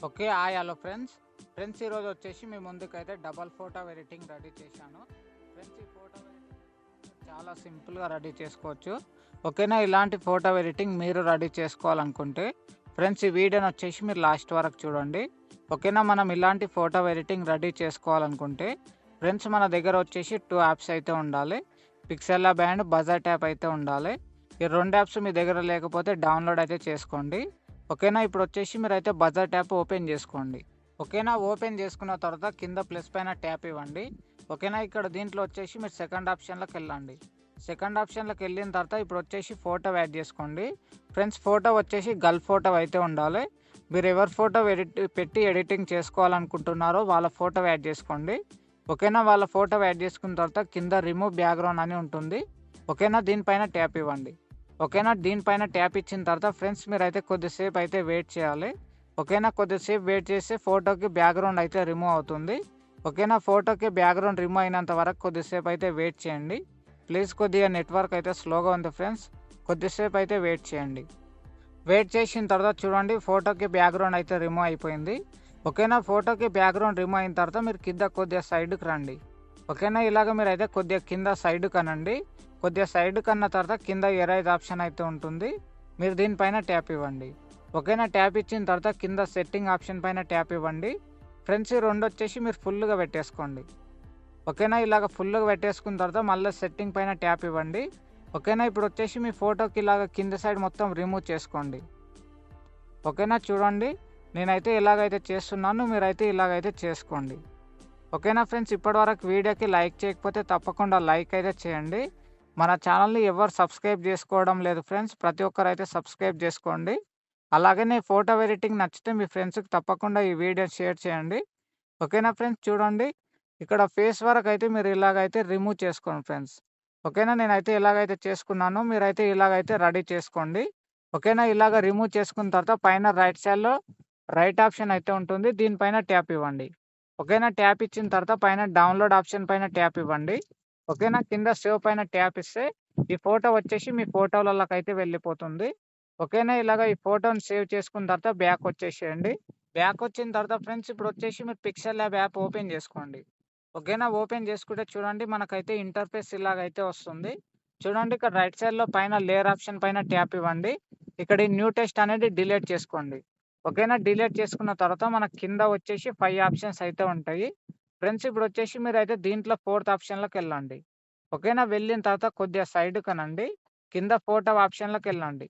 Okay. Hi hello friends. Friends ఈరోజు వచ్చేసి మీ ముందుకైతే డబల్ ఫోటో ఎడిటింగ్ రెడీ చేశాను. ఫ్రెండ్స్ ఈ ఫోటో ఎడిటింగ్ చాలా సింపుల్గా రెడీ చేసుకోవచ్చు. ఓకేనా, ఇలాంటి ఫోటో ఎడిటింగ్ మీరు రెడీ చేసుకోవాలనుకుంటే ఫ్రెండ్స్ ఈ వీడియోని వచ్చేసి మీరు లాస్ట్ వరకు చూడండి. ఓకేనా, మనం ఇలాంటి ఫోటో ఎడిటింగ్ రెడీ చేసుకోవాలనుకుంటే ఫ్రెండ్స్ మన దగ్గర వచ్చేసి 2 యాప్స్ అయితే ఉండాలి. Pixel lab and Bazaart app అయితే ఉండాలి. ఈ 2 యాప్స్ మీ దగ్గర లేకపోతే డౌన్లోడ్ అయితే చేసుకోండి. ఓకేనా, ఇప్పుడు వచ్చేసి మీరైతే బజార్ యాప్ ఓపెన్ చేసుకోండి. ఓకేనా, ఓపెన్ చేసుకున్న తర్వాత కింద ప్లస్ పైన ట్యాప్ ఇవ్వండి. ఓకేనా, ఇక్కడ దీంట్లో వచ్చేసి మీరు సెకండ్ ఆప్షన్లోకి వెళ్ళండి. సెకండ్ ఆప్షన్లోకి వెళ్ళిన తర్వాత ఇప్పుడు వచ్చేసి ఫోటో యాడ్ చేసుకోండి. ఫ్రెండ్స్ ఫోటో వచ్చేసి గర్ల్ ఫోటో అయితే ఉండాలి. మీరు ఎవరి ఫోటో పెట్టి ఎడిటింగ్ చేసుకోవాలనుకుంటున్నారో వాళ్ళ ఫోటో యాడ్ చేసుకోండి. ఓకేనా, వాళ్ళ ఫోటో యాడ్ చేసుకున్న తర్వాత కింద రిమూవ్ బ్యాక్గ్రౌండ్ అని ఉంటుంది. ఓకేనా, దీనిపైన ట్యాప్ ఇవ్వండి. ఓకేనా, దీనిపైన ట్యాప్ ఇచ్చిన తర్వాత ఫ్రెండ్స్ మీరైతే కొద్దిసేపు అయితే వెయిట్ చేయాలి. ఓకేనా, కొద్దిసేపు వెయిట్ చేస్తే ఫోటోకి బ్యాక్గ్రౌండ్ అయితే రిమూవ్ అవుతుంది. ఓకేనా, ఫోటోకి బ్యాక్గ్రౌండ్ రిమూవ్ అయినంత వరకు కొద్దిసేపు అయితే వెయిట్ చేయండి. ప్లీజ్ కొద్దిగా నెట్వర్క్ అయితే స్లోగా ఉంది ఫ్రెండ్స్, కొద్దిసేపు అయితే వెయిట్ చేయండి. వెయిట్ చేసిన తర్వాత చూడండి ఫోటోకి బ్యాక్గ్రౌండ్ అయితే రిమూవ్ అయిపోయింది. ఓకేనా, ఫోటోకి బ్యాక్గ్రౌండ్ రిమూవ్ అయిన తర్వాత మీరు కింద కొద్దిగా సైడ్కి రండి. ఓకేనా, ఇలాగ మీరు అయితే కొద్దిగా కింద సైడ్ కనండి. కొద్దిగా సైడ్ కన్న తర్వాత కింద ఎరైజ్ ఆప్షన్ అయితే ఉంటుంది. మీరు దీనిపైన ట్యాప్ ఇవ్వండి. ఓకేనా, ట్యాప్ ఇచ్చిన తర్వాత కింద సెట్టింగ్ ఆప్షన్ పైన ట్యాప్ ఇవ్వండి. ఫ్రెండ్స్ ఈ రెండు వచ్చేసి మీరు ఫుల్గా పెట్టేసుకోండి. ఓకేనా, ఇలాగ ఫుల్గా పెట్టేసుకున్న తర్వాత మళ్ళీ సెట్టింగ్ పైన ట్యాప్ ఇవ్వండి. ఓకేనా, ఇప్పుడు వచ్చేసి మీ ఫోటోకి ఇలాగ కింద సైడ్ మొత్తం రిమూవ్ చేసుకోండి. ఓకేనా, చూడండి నేనైతే ఇలాగైతే చేస్తున్నాను, మీరైతే ఇలాగైతే చేసుకోండి. ఓకేనా ఫ్రెండ్స్, ఇప్పటివరకు వీడియోకి లైక్ చేయకపోతే తప్పకుండా లైక్ అయితే చేయండి. మన ఛానల్ని ఎవరు సబ్స్క్రైబ్ చేసుకోవడం లేదు ఫ్రెండ్స్, ప్రతి ఒక్కరు అయితే సబ్స్క్రైబ్ చేసుకోండి. అలాగనే ఫోటో ఎడిటింగ్ నచ్చితే మీ ఫ్రెండ్స్కి తప్పకుండా ఈ వీడియో షేర్ చేయండి. ఓకేనా ఫ్రెండ్స్, చూడండి ఇక్కడ ఫేస్ వరకు అయితే మీరు ఇలాగైతే రిమూవ్ చేసుకోండి ఫ్రెండ్స్. ఓకేనా, నేనైతే ఇలాగైతే చేసుకున్నాను, మీరైతే ఇలాగైతే రెడీ చేసుకోండి. ఓకేనా, ఇలాగ రిమూవ్ చేసుకున్న తర్వాత పైన రైట్ సైడ్లో రైట్ ఆప్షన్ అయితే ఉంటుంది, దీనిపైన ట్యాప్ ఇవ్వండి. ఓకేనా, ట్యాప్ ఇచ్చిన తర్వాత పైన డౌన్లోడ్ ఆప్షన్ పైన ట్యాప్ ఇవ్వండి. ఓకేనా, కింద సేవ్ పైన ట్యాప్ ఇస్తే ఈ ఫోటో వచ్చేసి మీ ఫోటోలలోకి అయితే వెళ్ళిపోతుంది. ఓకేనా, ఇలాగ ఈ ఫోటోని సేవ్ చేసుకున్న తర్వాత బ్యాక్ వచ్చేసేయండి. బ్యాక్ వచ్చిన తర్వాత ఫ్రెండ్స్ ఇప్పుడు వచ్చేసి మీరు పిక్సెల్ ల్యాబ్ యాప్ ఓపెన్ చేసుకోండి. ఓకేనా, ఓపెన్ చేసుకుంటే చూడండి మనకైతే ఇంటర్ఫేస్ ఇలాగైతే వస్తుంది. చూడండి ఇక్కడ రైట్ సైడ్లో పైన లేయర్ ఆప్షన్ పైన ట్యాప్ ఇవ్వండి. ఇక్కడ ఈ న్యూ టెక్స్ట్ అనేది డిలీట్ చేసుకోండి. ఓకేనా, డిలీట్ చేసుకున్న తర్వాత మనకు కింద వచ్చేసి 5 ఆప్షన్స్ అయితే ఉంటాయి. ఫ్రెండ్స్ ఇప్పుడు వచ్చేసి మీరైతే దీంట్లో 4th ఆప్షన్లోకి వెళ్ళండి. ఓకేనా, వెళ్ళిన తర్వాత కొద్దిగా సైడ్ కనండి, కింద ఫోటో ఆప్షన్లోకి వెళ్ళండి.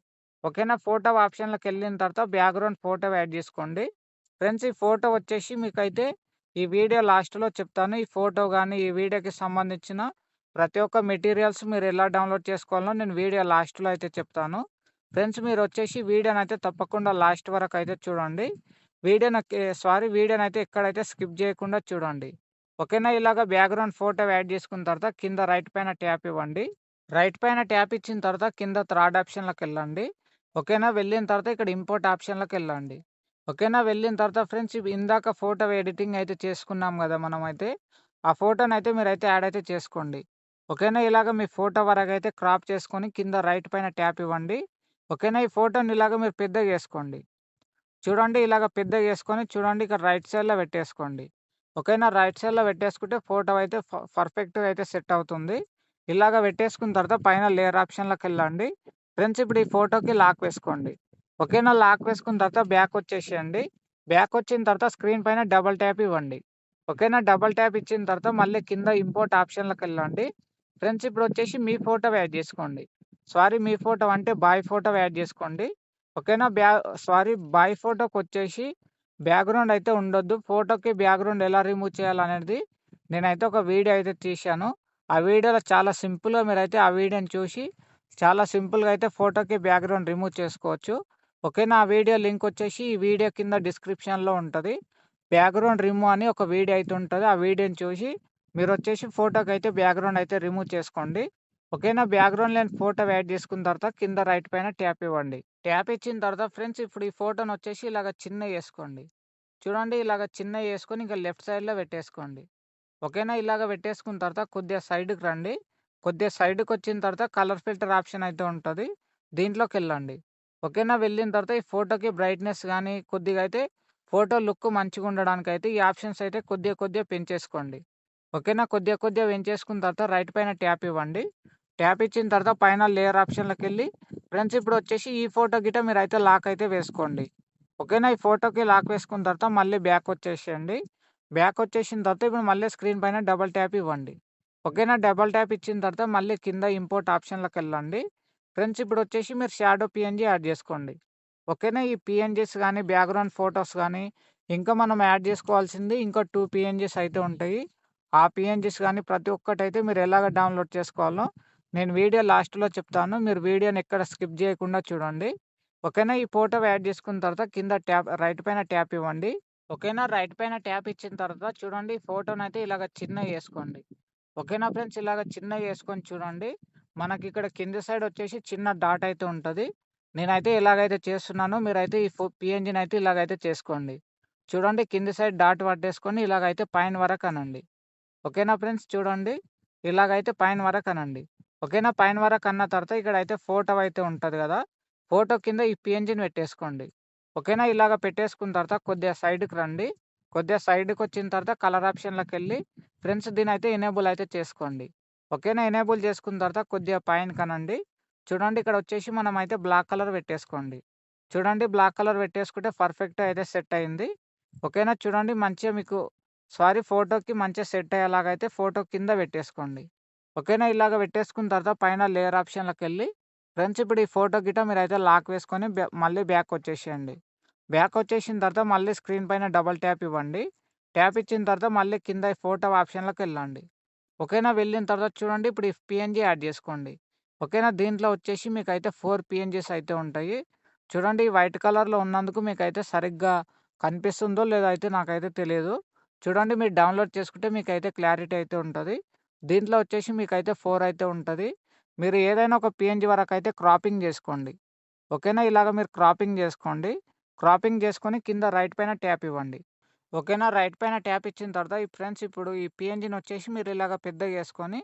ఓకేనా, ఫోటో ఆప్షన్లోకి వెళ్ళిన తర్వాత బ్యాక్గ్రౌండ్ ఫోటో యాడ్ చేసుకోండి. ఫ్రెండ్స్ ఈ ఫోటో వచ్చేసి మీకైతే ఈ వీడియో లాస్ట్లో చెప్తాను. ఈ ఫోటో కానీ ఈ వీడియోకి సంబంధించిన ప్రతి ఒక్క మెటీరియల్స్ మీరు ఎలా డౌన్లోడ్ చేసుకోవాలో నేను వీడియో లాస్ట్లో అయితే చెప్తాను. ఫ్రెండ్స్ మీరు వచ్చేసి వీడియోని అయితే తప్పకుండా లాస్ట్ వరకు అయితే చూడండి. వీడియోని అయితే ఎక్కడైతే స్కిప్ చేయకుండా చూడండి. ఓకేనా, ఇలాగ బ్యాక్గ్రౌండ్ ఫోటో యాడ్ చేసుకున్న తర్వాత కింద రైట్ పైన ట్యాప్ ఇవ్వండి. రైట్ పైన ట్యాప్ ఇచ్చిన తర్వాత కింద థర్డ్ ఆప్షన్లోకి వెళ్ళండి. ఓకేనా, వెళ్ళిన తర్వాత ఇక్కడ ఇంపోర్ట్ ఆప్షన్లోకి వెళ్ళండి. ఓకేనా, వెళ్ళిన తర్వాత ఫ్రెండ్స్ ఇందాక ఫోటో ఎడిటింగ్ అయితే చేసుకున్నాం కదా మనమైతే, ఆ ఫోటోని అయితే మీరైతే యాడ్ అయితే చేసుకోండి. ఓకేనా, ఇలాగ మీ ఫోటో వరకు అయితే క్రాప్ చేసుకొని కింద రైట్ పైన ట్యాప్ ఇవ్వండి. ఓకేనా, ఈ ఫోటోని ఇలాగ మీరు పెద్దగా చేసుకోండి. చూడండి ఇలాగ పెద్దగా చేసుకొని చూడండి ఇక్కడ రైట్ సైడ్లో పెట్టేసుకోండి. ఓకేనా, రైట్ సైడ్లో పెట్టేసుకుంటే ఫోటో అయితే పర్ఫెక్ట్గా అయితే సెట్ అవుతుంది. ఇలాగ పెట్టేసుకున్న తర్వాత పైన లేయర్ ఆప్షన్లోకి వెళ్ళండి. ఫ్రెండ్స్ ఇప్పుడు ఈ ఫోటోకి లాక్ వేసుకోండి. ఓకేనా, లాక్ వేసుకున్న తర్వాత బ్యాక్ వచ్చేసేయండి. బ్యాక్ వచ్చిన తర్వాత స్క్రీన్ పైన డబల్ ట్యాప్ ఇవ్వండి. ఓకేనా, డబల్ ట్యాప్ ఇచ్చిన తర్వాత మళ్ళీ కింద ఇంపోర్ట్ ఆప్షన్లోకి వెళ్ళండి. ఫ్రెండ్స్ ఇప్పుడు వచ్చేసి మీ ఫోటో యాడ్ చేసుకోండి. మీ ఫోటో అంటే బాయ్ ఫోటో యాడ్ చేసుకోండి. ఓకేనా, బాయ్ ఫోటోకి వచ్చేసి బ్యాక్గ్రౌండ్ అయితే ఉండొద్దు. ఫోటోకి బ్యాక్గ్రౌండ్ ఎలా రిమూవ్ చేయాలనేది నేనైతే ఒక వీడియో అయితే తీశాను. ఆ వీడియోలో చాలా సింపుల్గా మీరైతే ఆ వీడియోని చూసి చాలా సింపుల్గా అయితే ఫోటోకి బ్యాక్గ్రౌండ్ రిమూవ్ చేసుకోవచ్చు. ఓకేనా, ఆ వీడియో లింక్ వచ్చేసి ఈ వీడియో కింద డిస్క్రిప్షన్లో ఉంటుంది. బ్యాక్గ్రౌండ్ రిమూవ్ అని ఒక వీడియో అయితే ఉంటుంది. ఆ వీడియోని చూసి మీరు వచ్చేసి ఫోటోకి అయితే బ్యాక్గ్రౌండ్ అయితే రిమూవ్ చేసుకోండి. ఓకేనా, బ్యాక్గ్రౌండ్ లేని ఫోటో యాడ్ చేసుకున్న తర్వాత కింద రైట్ పైన ట్యాప్ ఇవ్వండి. ట్యాప్ ఇచ్చిన తర్వాత ఫ్రెండ్స్ ఇప్పుడు ఈ ఫోటోని వచ్చేసి ఇలాగ చిన్న వేసుకోండి. చూడండి ఇలాగ చిన్న వేసుకొని ఇంకా లెఫ్ట్ సైడ్లో పెట్టేసుకోండి. ఓకేనా, ఇలాగ పెట్టేసుకున్న తర్వాత కొద్దిగా సైడ్కి రండి. కొద్దిగా సైడ్కి వచ్చిన తర్వాత కలర్ ఫిల్టర్ ఆప్షన్ అయితే ఉంటుంది, దీంట్లోకి వెళ్ళండి. ఓకేనా, వెళ్ళిన తర్వాత ఈ ఫోటోకి బ్రైట్నెస్ కానీ కొద్దిగా అయితే ఫోటో లుక్ మంచిగా ఉండడానికైతే ఈ ఆప్షన్స్ అయితే కొద్దిగా పెంచేసుకోండి. ఓకేనా? కొద్దిగా పెంచేసుకున్న తర్వాత రైట్ పైన ట్యాప్ ఇవ్వండి. ట్యాప్ ఇచ్చిన తర్వాత పైన లేయర్ ఆప్షన్‌లోకెళ్ళి ఫ్రెండ్స్ ఇప్పుడొచ్చేసి ఈ ఫోటో గిట్ట మీరైతే లాక్ అయితే వేసుకోండి. ఓకేనా? ఈ ఫోటోకి లాక్ వేసుకున్న తర్వాత మళ్ళీ బ్యాక్ వచ్చేసేయండి. బ్యాక్ వచ్చేసిన తర్వాత ఇప్పుడు మళ్ళీ స్క్రీన్ పైన డబుల్ ట్యాప్ ఇవ్వండి. ఓకేనా? డబుల్ ట్యాప్ ఇచ్చిన తర్వాత మళ్ళీ కింద ఇంపోర్ట్ ఆప్షన్‌లోకెళ్ళండి. ఫ్రెండ్స్ ఇప్పుడొచ్చేసి మీరు షాడో పీఎన్‌జీ యాడ్ చేసుకోండి. ఓకేనా? ఈ పీఎన్‌జీస్ గానీ, బ్యాక్‌గ్రౌండ్ ఫోటోస్ గానీ, ఇంకా మనం యాడ్ చేసుకోవాల్సింది ఇంకా 2 పీఎన్‌జీస్ అయితే ఉంటాయి. ఆ పీఎన్‌జీస్ గానీ ప్రతి ఒక్కటైతే మీరు ఎలాగ డౌన్‌లోడ్ చేసుకోవాలో నేను వీడియో లాస్ట్‌లో చెప్తాను. మీరు వీడియోని ఎక్కడ స్కిప్ చేయకుండా చూడండి. ఓకేనా? ఈ ఫోటో యాడ్ చేసుకున్న తర్వాత కింద ట్యాప్ రైట్ పైన ట్యాప్ ఇవ్వండి. ఓకేనా? రైట్ పైన ట్యాప్ ఇచ్చిన తర్వాత చూడండి ఈ ఫోటోనైతే ఇలాగ చిన్నగా చేసుకోండి. ఓకేనా ఫ్రెండ్స్? ఇలాగ చిన్నగా చేసుకొని చూడండి. మనకిక్కడ కింది సైడ్ వచ్చేసి చిన్న డాట్ అయితే ఉంటది. నేనైతే ఎలాగైతే చేస్తున్నానో మీరైతే ఈ పీఎన్‌జీని అయితే ఇలాగైతే చేసుకోండి. చూడండి కింది సైడ్ డాట్ పట్టేసుకొని ఇలాగైతే పైన వరకు అనండి. ఓకేనా ఫ్రెండ్స్? చూడండి ఇలాగైతే పైన వరకు అనండి. ఓకేనా? పైన వరకు అన్న తర్వాత ఇక్కడైతే ఫోటో అయితే ఉంటది గదా! ఫోటో కింద ఈ పీఎన్‌జీని పెట్టేసుకోండి. ఓకేనా? ఇలాగ పెట్టేసుకున్న తర్వాత కొద్దిగా సైడ్‌కి రండి. కొద్దిగా సైడ్‌కొచ్చిన తర్వాత కలర్ ఆప్షన్‌లోకెళ్ళి ఫ్రెండ్స్ దీనైతే ఎనేబుల్ అయితే చేసుకోండి. ఓకేనా? ఎనేబుల్ చేసుకున్న తర్వాత కొద్దిగా పైనకనండి. చూడండి ఇక్కడ వచ్చేసి మనమైతే బ్లాక్ కలర్ పెట్టేసుకోండి. చూడండి బ్లాక్ కలర్ పెట్టేసుకుంటే పర్ఫెక్ట్‌గా అయితే సెట్ అయింది. ఓకేనా? చూడండి మంచిగా మీకు ఫోటోకి మంచిగా సెట్ అయ్యేలాగైతే ఫోటో కింద పెట్టేసుకోండి. ఓకేనా? ఇలాగ పెట్టేసుకున్న తర్వాత పైన లేయర్ ఆప్షన్‌లోకెళ్ళి ఫ్రెండ్స్ ఇప్పుడు ఈ ఫోటో గిట్ట మీరైతే లాక్ వేసుకొని మళ్ళీ బ్యాక్ వచ్చేసేయండి. బ్యాక్ వచ్చేసిన తర్వాత మళ్ళీ స్క్రీన్ పైన డబుల్ ట్యాప్ ఇవ్వండి. ట్యాప్ ఇచ్చిన తర్వాత మళ్ళీ కింద ఈ ఫోటో ఆప్షన్‌లోకెళ్ళండి. ఓకేనా? వెళ్ళిన తర్వాత చూడండి ఇప్పుడు ఈ పీఎన్‌జీ యాడ్ చేసుకోండి. ఓకేనా? దీంట్లో వచ్చేసి మీకైతే 4 పీఎన్‌జీస్ అయితే ఉంటాయి. చూడండి ఈ వైట్ కలర్‌లో ఉన్నందుకు మీకైతే సరిగ్గా కనిపిస్తుందో లేదో అయితే నాకైతే తెలియదు. చూడండి మీరు డౌన్‌లోడ్ చేసుకుంటే మీకైతే క్లారిటీ అయితే ఉంటది. దీంట్లో వచ్చేసి మీకైతే 4 అయితే ఉంటది. మీరు ఏదైనా ఒక పీఎన్‌జీ వరకైతే క్రాపింగ్ చేసుకోండి. ఓకేనా? ఇలాగ మీరు క్రాపింగ్ చేసుకోండి. క్రాపింగ్ చేసుకొని కింద రైట్ పైన ట్యాప్ ఇవ్వండి. ఓకేనా? రైట్ పైన ట్యాప్ ఇచ్చిన తర్వాత ఈ ఫ్రెండ్స్ ఇప్పుడు ఈ పీఎన్‌జీని వచ్చేసి మీరు ఇలాగ పెద్దగా చేసుకొని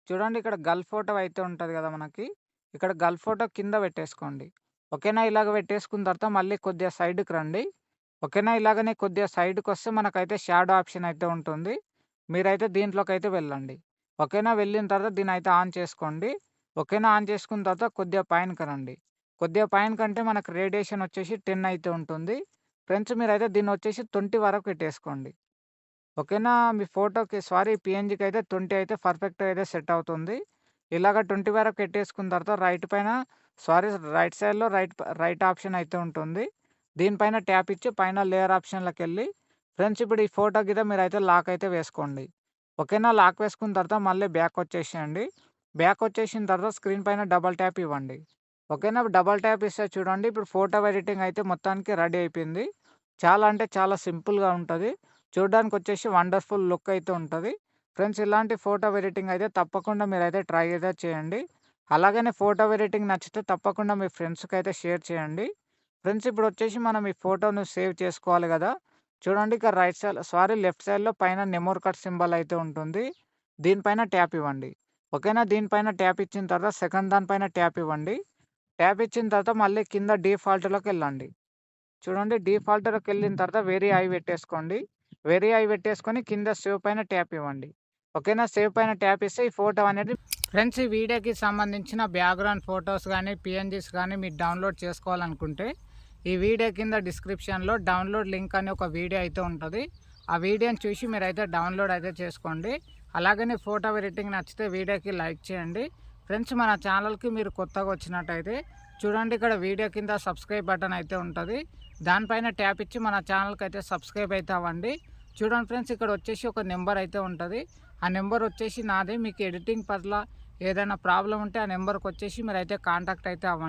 చూడండి ఇక్కడ గర్ల్ ఫోటో అయితే ఉంటది కదా మనకి. ఇక్కడ గర్ల్ ఫోటో కింద పెట్టేసుకోండి. ఓకేనా? ఇలాగ పెట్టేసుకున్న తర్వాత మళ్ళీ కొద్దిగా సైడ్‌కి రండి. ఓకేనా? ఇలాగనే కొద్దిగా సైడ్‌కొస్తే మనకైతే షాడో ఆప్షన్ అయితే ఉంటుంది. మీరైతే దీంట్లోకైతే వెళ్ళండి. ఓకేనా? వెళ్ళిన తర్వాత దీన్నైతే ఆన్ చేసుకోండి. ఓకేనా? ఆన్ చేసుకున్న తర్వాత కొద్దిగా పైనకి రండి. కొద్దిగా పైనకంటే మనకు రేడియేషన్ వచ్చేసి 10 అయితే ఉంటుంది. ఫ్రెండ్స్ మీరైతే దీన్నొచ్చేసి 20 వరకు పెట్టేసుకోండి. ఓకేనా? మీ ఫోటోకి పీఎన్‌జీకి అయితే 20 అయితే పర్ఫెక్ట్‌గా అయితే సెట్ అవుతుంది. ఇలాగ 20 వరకు పెట్టేసుకున్న తర్వాత రైట్ పైన సారీ రైట్ సైడ్‌లో రైట్ ఆప్షన్ అయితే ఉంటుంది. దీనిపైన ట్యాప్ ఇచ్చి పైన లేయర్ ఆప్షన్‌లోకెళ్ళి ఫ్రెండ్స్ ఇప్పుడు ఈ ఫోటో గిట్ట మీరైతే లాక్ అయితే వేసుకోండి. ఓకేనా? లాక్ వేసుకున్న తర్వాత మళ్ళీ బ్యాక్ వచ్చేసేయండి. బ్యాక్ వచ్చేసిన తర్వాత స్క్రీన్ పైన డబుల్ ట్యాప్ ఇవ్వండి. ఓకేనా? డబుల్ ట్యాప్ ఇస్తే చూడండి ఇప్పుడు ఫోటో ఎడిటింగ్ అయితే మొత్తానికి రెడీ అయిపోయింది. చాలా అంటే చాలా సింపుల్‌గా ఉంటది. చూడ్డానికొచ్చేసి వండర్‌ఫుల్ లుక్ అయితే ఉంటది. ఫ్రెండ్స్ ఇలాంటి ఫోటో ఎడిటింగ్ అయితే తప్పకుండా మీరైతే ట్రై అయితే చేయండి. అలాగనే ఫోటో ఎడిటింగ్ నచ్చితే తప్పకుండా మీ ఫ్రెండ్స్‌కైతే షేర్ చేయండి. ఫ్రెండ్స్ ఇప్పుడొచ్చేసి మనం ఈ ఫోటోను సేవ్ చేసుకోవాలి గదా! చూడండి ఇక్కడ లెఫ్ట్ సైడ్‌లో పైన మెమరీ కార్డ్ సింబల్ అయితే ఉంటుంది. దీనిపైన ట్యాప్ ఇవ్వండి. ఓకేనా? దీనిపైన ట్యాప్ ఇచ్చిన తర్వాత సెకండ్ దానిపైన ట్యాప్ ఇవ్వండి. ట్యాప్ ఇచ్చిన తర్వాత మళ్ళీ కింద డిఫాల్ట్‌లోకెళ్ళండి. చూడండి డిఫాల్టర్‌కెళ్ళిన తర్వాత వెరీ హై పెట్టేసుకోండి. వెరీ హై పెట్టేసుకొని కింద సేవ్ పైన ట్యాప్ ఇవ్వండి. ఓకేనా? సేవ్ పైన ట్యాప్ ఇస్తే ఈ ఫోటో అనేది ఫ్రెండ్స్ ఈ వీడియోకి సంబంధించిన బ్యాక్‌గ్రౌండ్ ఫోటోస్ గానీ, పీఎన్‌జీస్ గానీ మీరు డౌన్‌లోడ్ చేసుకోవాలనుకుంటే ఈ వీడియో కింద డిస్క్రిప్షన్‌లో డౌన్‌లోడ్ లింక్ అని ఒక వీడియో అయితే ఉంటది. ఆ వీడియోని చూసి మీరైతే డౌన్‌లోడ్ అయితే చేసుకోండి. అలాగనే ఫోటో ఎడిటింగ్ నచ్చితే వీడియోకి లైక్ చేయండి. ఫ్రెండ్స్ మన ఛానల్‌కి మీరు కొత్తగా వచ్చినట్టయితే చూడండి ఇక్కడ వీడియో కింద సబ్స్క్రైబ్ బటన్ అయితే ఉంటది. దానిపైన ట్యాప్ ఇచ్చి మన ఛానల్‌కి అయితే సబ్స్క్రైబ్ అయితే అవ్వండి. చూడండి ఫ్రెండ్స్ ఇక్కడ వచ్చేసి ఒక నెంబర్ అయితే ఉంటది. ఆ నెంబర్ వచ్చేసి నాది. మీకు ఎడిటింగ్ పట్ల ఏదైనా ప్రాబ్లమ్ ఉంటే ఆ నెంబర్‌కి వచ్చేసి మీరైతే కాంటాక్ట్ అయితే అవ్వండి.